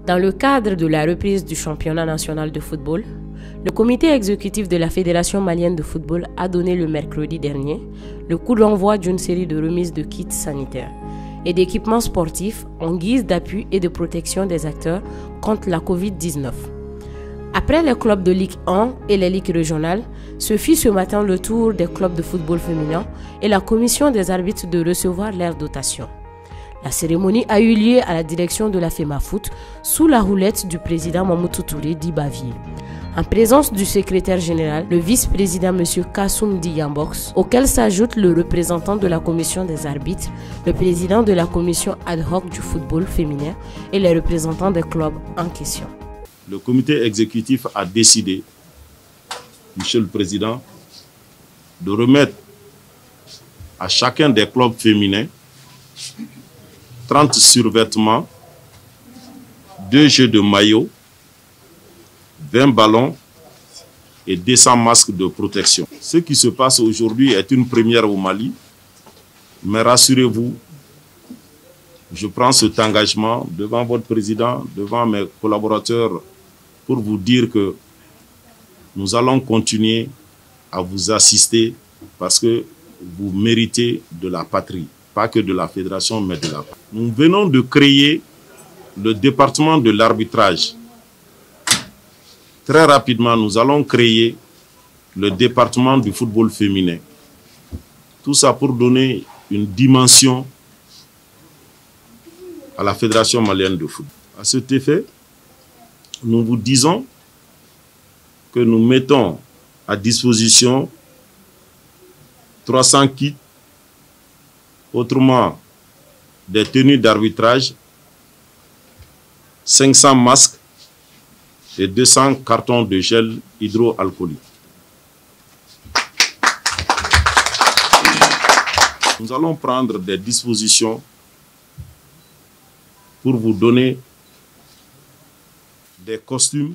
Dans le cadre de la reprise du championnat national de football, le comité exécutif de la Fédération malienne de football a donné le mercredi dernier le coup d'envoi d'une série de remises de kits sanitaires et d'équipements sportifs en guise d'appui et de protection des acteurs contre la Covid-19. Après les clubs de Ligue 1 et les ligues régionales, ce fut ce matin le tour des clubs de football féminin et la commission des arbitres de recevoir leur dotation. La cérémonie a eu lieu à la direction de la FEMAFOOT sous la houlette du président Mamoutou Touré d'Ibavier, en présence du secrétaire général, le vice-président M. Kassoum Diyambox, auquel s'ajoute le représentant de la commission des arbitres, le président de la commission ad hoc du football féminin et les représentants des clubs en question. Le comité exécutif a décidé, Monsieur le Président, de remettre à chacun des clubs féminins 30 survêtements, 2 jeux de maillot, 20 ballons et 200 masques de protection. Ce qui se passe aujourd'hui est une première au Mali, mais rassurez-vous, je prends cet engagement devant votre président, devant mes collaborateurs, pour vous dire que nous allons continuer à vous assister parce que vous méritez de la patrie, pas que de la fédération, mais de la patrie. Nous venons de créer le département de l'arbitrage. Très rapidement, nous allons créer le département du football féminin. Tout ça pour donner une dimension à la Fédération malienne de football. À cet effet, nous vous disons que nous mettons à disposition 300 kits, autrement des tenues d'arbitrage, 500 masques et 200 cartons de gel hydroalcoolique. Nous allons prendre des dispositions pour vous donner des costumes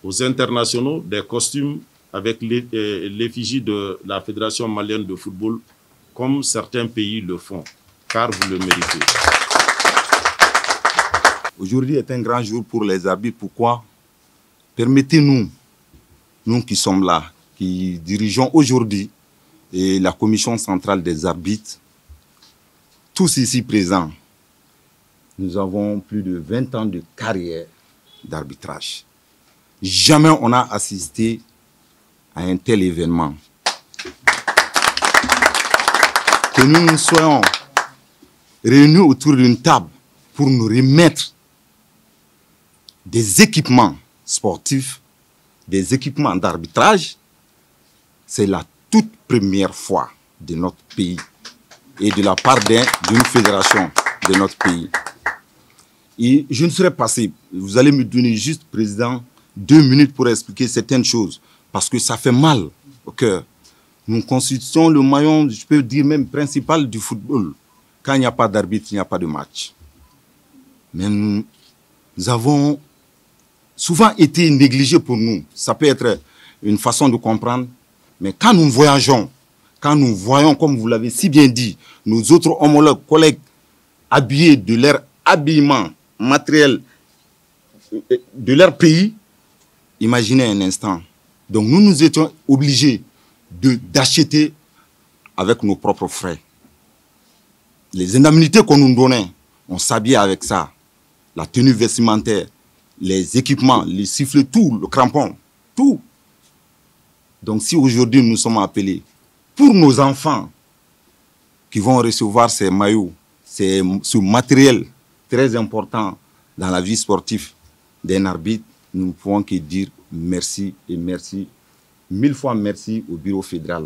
aux internationaux, des costumes avec l'effigie de la Fédération malienne de football, comme certains pays le font, car vous le méritez. Aujourd'hui est un grand jour pour les arbitres. Pourquoi? Permettez-nous, nous qui sommes là, qui dirigeons aujourd'hui la commission centrale des arbitres, tous ici présents, nous avons plus de 20 ans de carrière d'arbitrage. Jamais on a assisté à un tel événement. Que nous soyons réunis autour d'une table pour nous remettre des équipements sportifs, des équipements d'arbitrage, c'est la toute première fois de notre pays et de la part d'une fédération de notre pays. Et je ne serai passé, vous allez me donner juste, Président, 2 minutes pour expliquer certaines choses, parce que ça fait mal au cœur. Nous constituons le maillon, je peux dire même principal du football. Quand il n'y a pas d'arbitre, il n'y a pas de match. Mais nous avons souvent été négligés pour nous. Ça peut être une façon de comprendre, mais quand nous voyageons, quand nous voyons, comme vous l'avez si bien dit, nos autres homologues, collègues, habillés de leur habillement matériel de leur pays, imaginez un instant. Donc nous étions obligés d'acheter avec nos propres frais. Les indemnités qu'on nous donnait, on s'habillait avec ça. La tenue vestimentaire, les équipements, les sifflets, tout, le crampon, tout. Donc si aujourd'hui nous sommes appelés, pour nos enfants qui vont recevoir ces maillots, ce matériel très important dans la vie sportive d'un arbitre, nous ne pouvons que dire merci et merci, 1000 fois merci au bureau fédéral